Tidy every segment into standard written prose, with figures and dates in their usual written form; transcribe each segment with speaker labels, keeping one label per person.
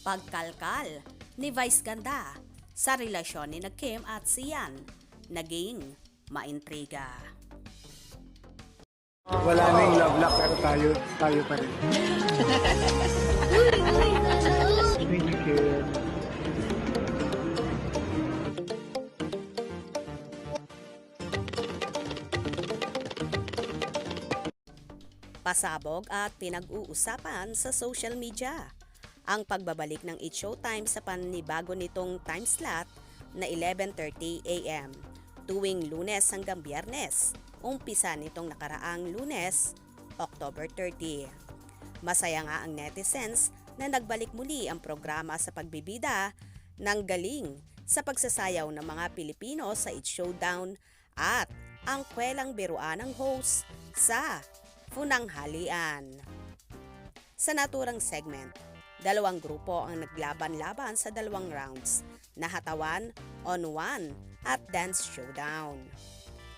Speaker 1: Pagkalkal ni Vice Ganda sa relasyon ni na Kim at Sian naging maintriga.
Speaker 2: Wala na yung love lock pero tayo pa rin. Thank you, Kim.
Speaker 1: Pasabog at pinag-uusapan sa social media ang pagbabalik ng It's Showtime sa panibago nitong time slot na 11:30 AM tuwing Lunes hanggang Biyernes, umpisa nitong nakaraang Lunes, October 30. Masaya nga ang netizens na nagbalik muli ang programa sa pagbibida ng galing sa pagsasayaw ng mga Pilipino sa It's Showdown at ang kwelang biruan ng host sa Funanghalian. Sa naturang segment, dalawang grupo ang naglaban-laban sa dalawang rounds na hatawan, on-one at dance showdown.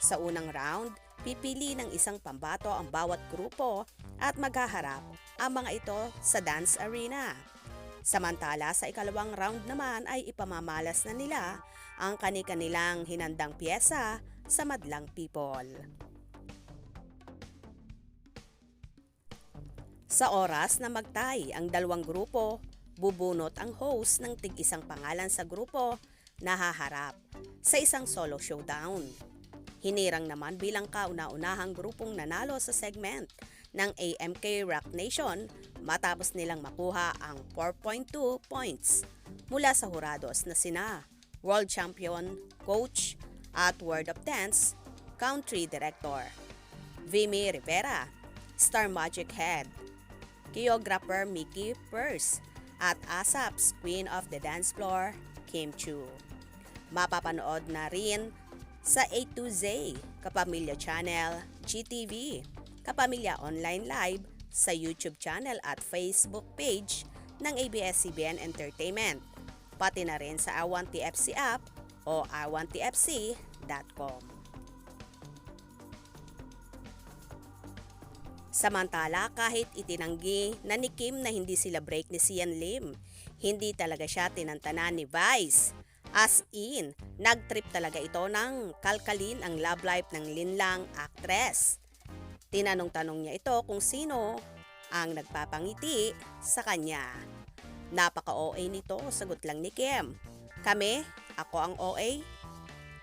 Speaker 1: Sa unang round, pipili ng isang pambato ang bawat grupo at maghaharap ang mga ito sa dance arena. Samantala sa ikalawang round naman ay ipamamalas na nila ang kani-kanilang hinandang piyesa sa madlang people. Sa oras na magtay ang dalawang grupo, bubunot ang host ng tig-isang pangalan sa grupo na haharap sa isang solo showdown. Hinirang naman bilang kauna-unahang grupong nanalo sa segment ng AMK Rock Nation matapos nilang makuha ang 4.2 points mula sa hurados na sina World Champion, Coach at World of Dance Country Director Vimy Rivera, Star Magic Head, choreographer Mickey Purse at ASAP's Queen of the Dance Floor, Kim Chu. Mapapanood na rin sa A to Z, Kapamilya Channel, GTV, Kapamilya Online Live, sa YouTube channel at Facebook page ng ABS-CBN Entertainment, pati na rin sa I1TFC app o i1tfc.com. Samantala, kahit itinanggi na ni Kim na hindi sila break ni Sian Lim, hindi talaga siya tinantanan ni Vice. As in, nagtrip talaga ito ng kalkalin ang love life ng linlang actress. Tinanong-tanong niya ito kung sino ang nagpapangiti sa kanya. Napaka-OA nito, sagot lang ni Kim. Kami? Ako ang OA?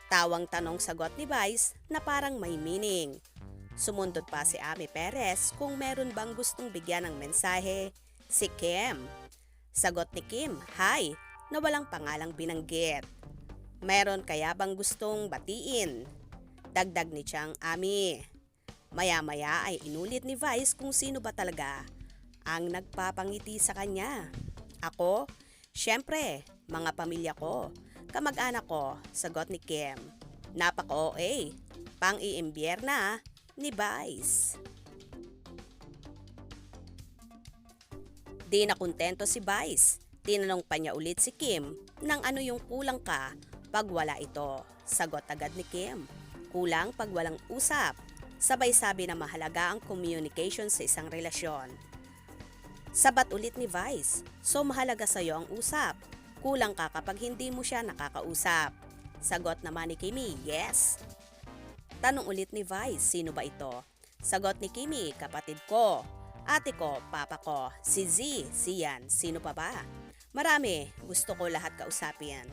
Speaker 1: Tawang tanong sagot ni Vice na parang may meaning. Sumundot pa si Ami Perez kung meron bang gustong bigyan ng mensahe si Kim. Sagot ni Kim, hi, na walang pangalang binanggit. Meron kaya bang gustong batiin? Dagdag ni Chang Ami. Maya-maya ay inulit ni Vice kung sino ba talaga ang nagpapangiti sa kanya. Ako? Siyempre, mga pamilya ko, kamag-anak ko, sagot ni Kim. Napaka-OA, pang-iimbierna ni Vice. Di na kontento si Vice. Tinanong pa niya ulit si Kim nang ano yung kulang ka pag wala ito. Sagot agad ni Kim, kulang pag walang usap. Sabay sabi na mahalaga ang communication sa isang relasyon. Sabat ulit ni Vice, so mahalaga sa'yo ang usap. Kulang ka kapag hindi mo siya nakakausap. Sagot naman ni Kimi, yes. Tanong ulit ni Vice, sino ba ito? Sagot ni Kimi, kapatid ko, ate ko, papa ko, si Z, Sian, sino pa ba? Marami, gusto ko lahat kausapin.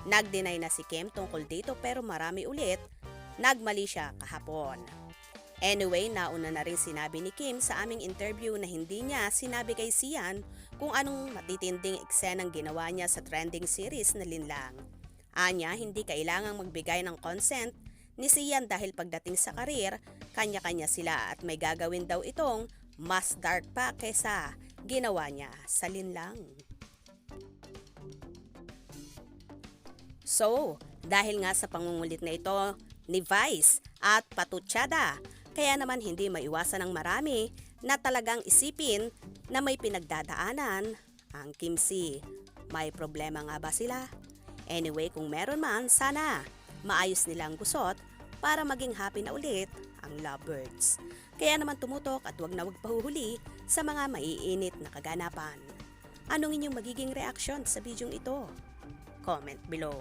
Speaker 1: Nag-deny na si Kim tungkol dito pero marami ulit, nagmali siya kahapon. Anyway, nauna na rin sinabi ni Kim sa aming interview na hindi niya sinabi kay Sian kung anong matitinding eksenang ginawa niya sa trending series na Linlang. Anya, hindi kailangang magbigay ng consent ni Sian dahil pagdating sa karir, kanya-kanya sila at may gagawin daw itong mas dark pa kesa ginawa niya sa Linlang. So, dahil nga sa pangungulit na ito ni Vice at patutsada, kaya naman hindi maiwasan ng marami na talagang isipin na may pinagdadaanan ang Kim C. May problema nga ba sila? Anyway, kung meron man, sana maayos nilang gusot para maging happy na ulit ang lovebirds. Kaya naman tumutok at wag na wag pahuhuli sa mga maiinit na kaganapan. Anong inyong magiging reaction sa bidyong ito? Comment below.